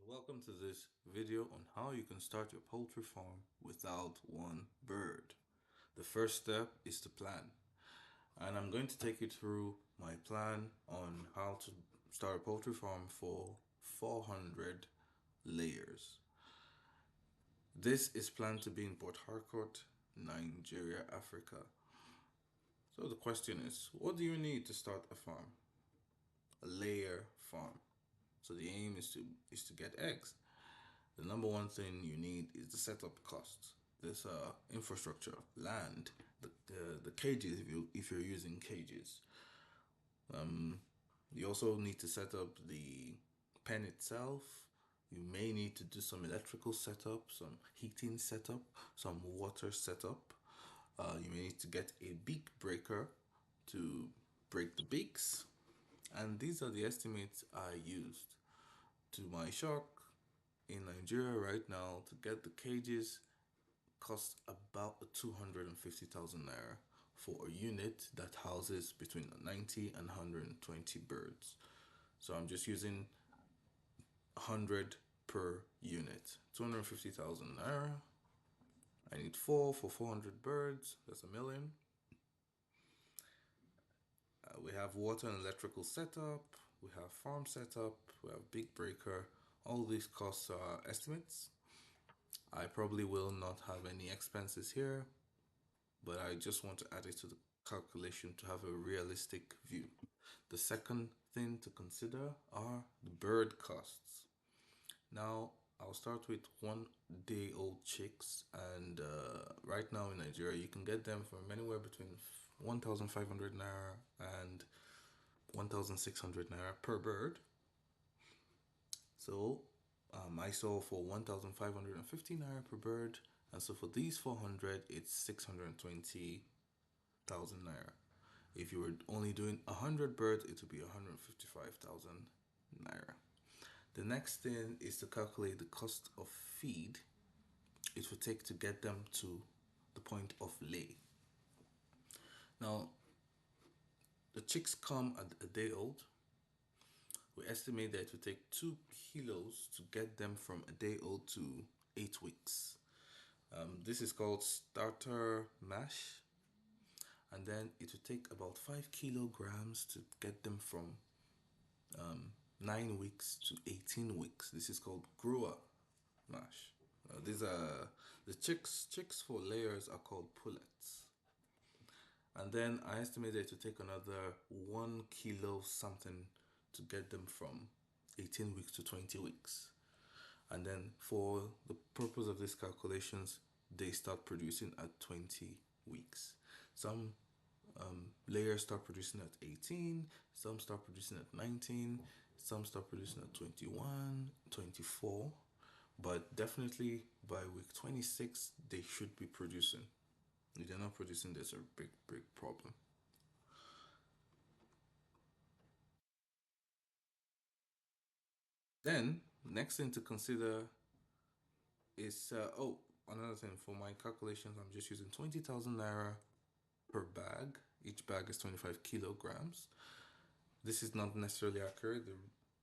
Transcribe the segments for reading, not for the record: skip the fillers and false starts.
Welcome to this video on how you can start your poultry farm without one bird. The first step is to plan, and I'm going to take you through my plan on how to start a poultry farm for 400 layers. This is planned to be in Port Harcourt, Nigeria, Africa. So the question is, what do you need to start a farm? A layer farm. So the aim is to get eggs. The number one thing you need is the setup cost. This infrastructure, land, the cages if you're using cages. You also need to set up the pen itself. You may need to do some electrical setup, some heating setup, some water setup. You may need to get a beak breaker to break the beaks. And these are the estimates I used. To my shock, in Nigeria right now, to get the cages costs about 250,000 naira for a unit that houses between 90 and 120 birds. So I'm just using 100 per unit. 250,000 naira. I need four for 400 birds. That's a million. We have water and electrical setup. We have farm setup. We have big breaker. All these costs are estimates. I probably will not have any expenses here, but I just want to add it to the calculation to have a realistic view. The second thing to consider are the bird costs. Now, I'll start with 1 day old chicks, and right now in Nigeria, you can get them from anywhere between 1,500 naira and 1,600 naira per bird. So I saw for 1,550 naira per bird, and so for these 400, it's 620,000 naira. If you were only doing 100 birds, it would be 155,000 naira. The next thing is to calculate the cost of feed it would take to get them to the point of lay. Now, the chicks come at a day old. We estimate that it would take 2 kilos to get them from a day old to 8 weeks. This is called starter mash. And then it would take about 5 kilograms to get them from 9 weeks to 18 weeks. This is called grower mash. These are the chicks for layers are called pullets. And then I estimate that it would take another 1 kilo something to get them from 18 weeks to 20 weeks. And then for the purpose of these calculations, they start producing at 20 weeks. Some layers start producing at 18, some start producing at 19, some start producing at 21, 24. But definitely by week 26, they should be producing. If they're not producing, there's a big problem. Then, next thing to consider is, another thing for my calculations, I'm just using 20,000 naira per bag. Each bag is 25 kilograms. This is not necessarily accurate.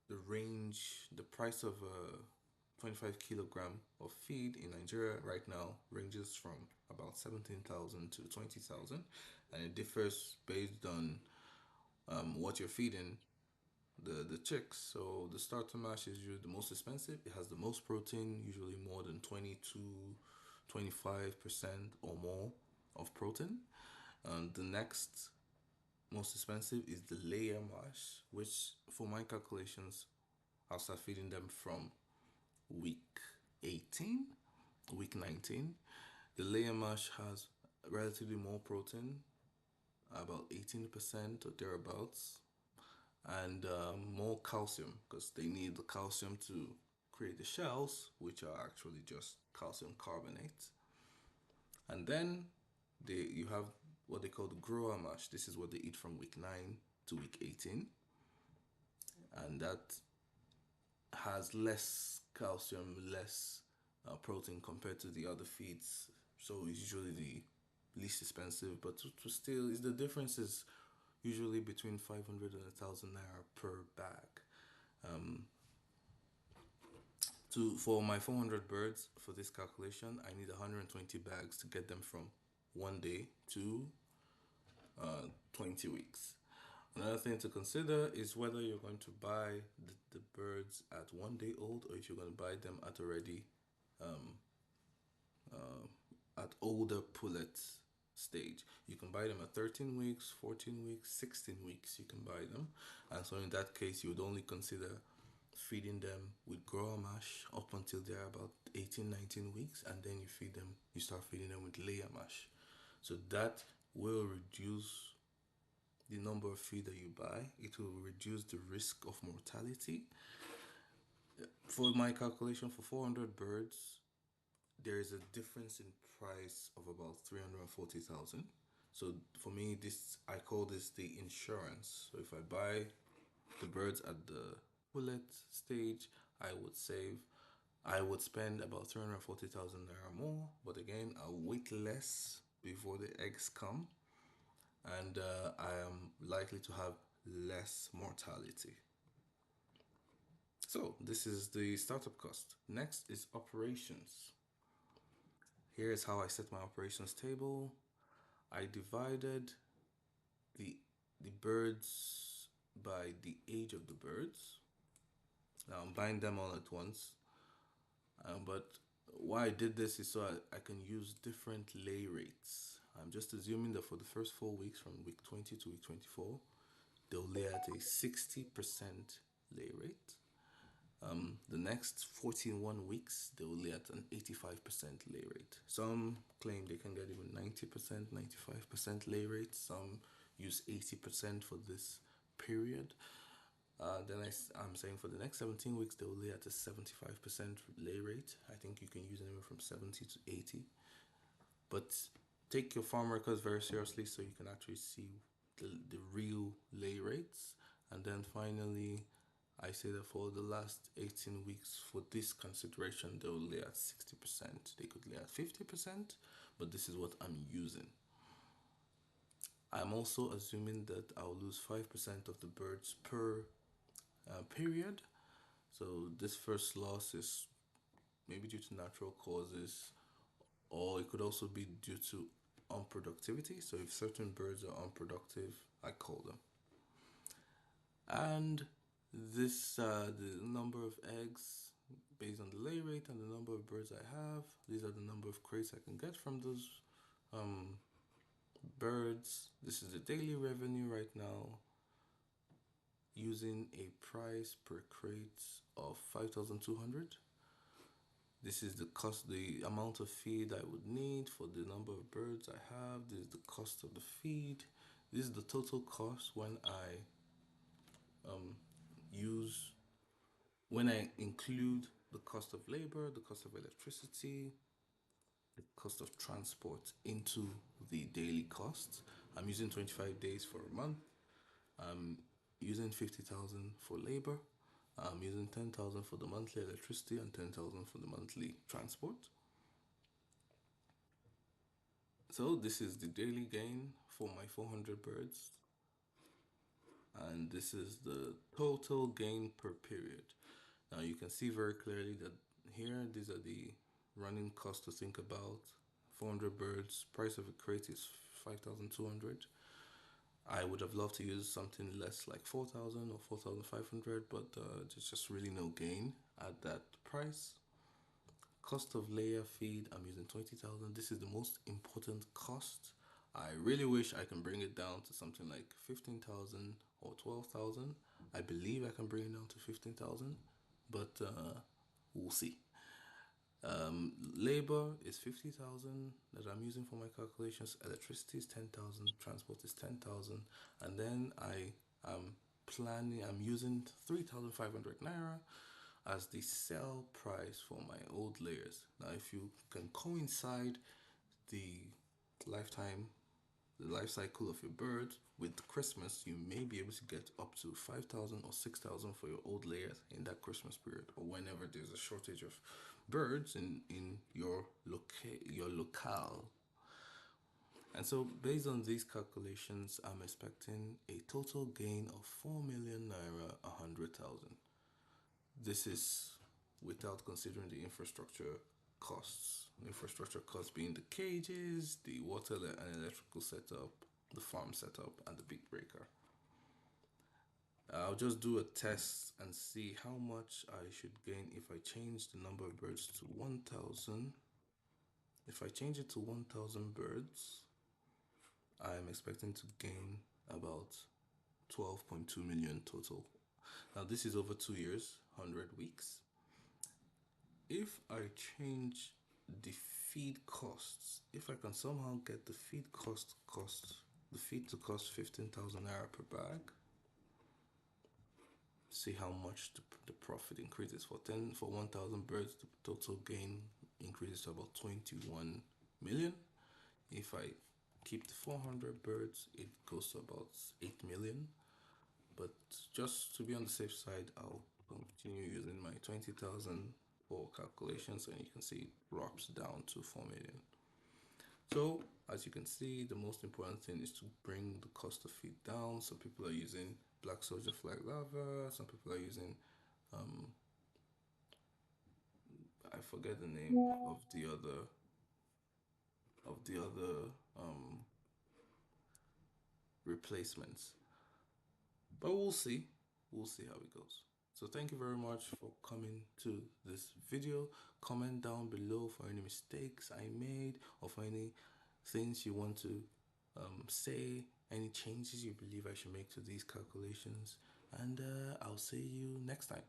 The range, the price of a 25 kilogram of feed in Nigeria right now ranges from about 17,000 to 20,000, and it differs based on what you're feeding the chicks. So the starter mash is usually the most expensive. It has the most protein, usually more than 20 to 25% or more of protein. The next most expensive is the layer mash, which for my calculations, I'll start feeding them from week 18, week 19. The layer mash has relatively more protein, about 18% or thereabouts, and more calcium because they need the calcium to create the shells, which are actually just calcium carbonate. And then you have what they call the grower mash. This is what they eat from week 9 to week 18. And that has less calcium, less protein compared to the other feeds. So it's usually the least expensive, but to still, is the difference is usually between 500 and 1,000 naira per bag. For my 400 birds for this calculation, I need 120 bags to get them from 1 day to 20 weeks. Another thing to consider is whether you're going to buy the birds at 1 day old, or if you're going to buy them at already at older pullet stage. You can buy them at 13 weeks, 14 weeks, 16 weeks. You can buy them. And so in that case, you would only consider feeding them with grower mash up until they're about 18, 19 weeks. And then you start feeding them with layer mash. So that will reduce the number of feed that you buy. It will reduce the risk of mortality. For my calculation for 400 birds, there is a difference in price of about 340,000. So for me, this I call this the insurance. So if I buy the birds at the pullet stage, I would spend about 340,000 naira more. But again, I'll wait less before the eggs come, and I am likely to have less mortality. So this is the startup cost. Next is operations. Here is how I set my operations table. I divided the the birds by the age of the birds. Now I'm buying them all at once. But why I did this is so I can use different lay rates. I'm just assuming that for the first 4 weeks, from week 20 to week 24, they'll lay at a 60% lay rate. The next 41 weeks, they will lay at an 85% lay rate. Some claim they can get even 90%, 95% lay rate. Some use 80% for this period. I'm saying for the next 17 weeks, they will lay at a 75% lay rate. I think you can use anywhere from 70 to 80. But take your farm records very seriously so you can actually see the real lay rates. And then finally, I say that for the last 18 weeks, for this consideration, they will lay at 60%. They could lay at 50%, but this is what I'm using. I'm also assuming that I'll lose 5% of the birds per period. So this first loss is maybe due to natural causes, or it could also be due to unproductivity. So if certain birds are unproductive, I call them. And the number of eggs based on the lay rate and the number of birds I have. These are the number of crates I can get from those birds. This is the daily revenue right now, using a price per crate of 5,200. This is the cost, the amount of feed I would need for the number of birds I have. This is the cost of the feed. This is the total cost use when I include the cost of labor, the cost of electricity, the cost of transport into the daily costs. I'm using 25 days for a month. I'm using 50,000 for labor. I'm using 10,000 for the monthly electricity and 10,000 for the monthly transport. So this is the daily gain for my 400 birds. And this is the total gain per period. Now you can see very clearly that here, these are the running costs to think about. 400 birds, price of a crate is 5,200. I would have loved to use something less like 4,000 or 4,500, but there's just really no gain at that price. Cost of layer feed, I'm using 20,000. This is the most important cost. I really wish I can bring it down to something like 15,000 or 12,000. I believe I can bring it down to 15,000, but we'll see. Labor is 50,000 that I'm using for my calculations. Electricity is 10,000. Transport is 10,000, and then I'm using 3,500 naira as the sell price for my old layers. Now, if you can coincide the lifetime, the life cycle of your bird with Christmas, you may be able to get up to 5,000 or 6,000 for your old layers in that Christmas period, or whenever there's a shortage of birds in your locale. And so, based on these calculations, I'm expecting a total gain of 4 million naira 100,000. This is without considering the infrastructure costs. Infrastructure costs being the cages, the water and electrical setup, the farm setup, and the big breaker. I'll just do a test and see how much I should gain if I change the number of birds to 1,000. If I change it to 1,000 birds, I'm expecting to gain about 12.2 million total. Now, this is over 2 years, 100 weeks. If I change the feed costs, if I can somehow get the feed the feed to cost 15,000 naira per bag, see how much the profit increases. For 1,000 birds, the total gain increases to about 21 million. If I keep the 400 birds, it goes to about 8 million. But just to be on the safe side, I'll continue using my 20,000 for calculations, and you can see it drops down to 4 million. So, as you can see, the most important thing is to bring the cost of feed down. Some people are using black soldier flag larva, some people are using, um, I forget the name of the other replacements. But we'll see. We'll see how it goes. So thank you very much for coming to this video. Comment down below for any mistakes I made or for any things you want to say, any changes you believe I should make to these calculations. And I'll see you next time.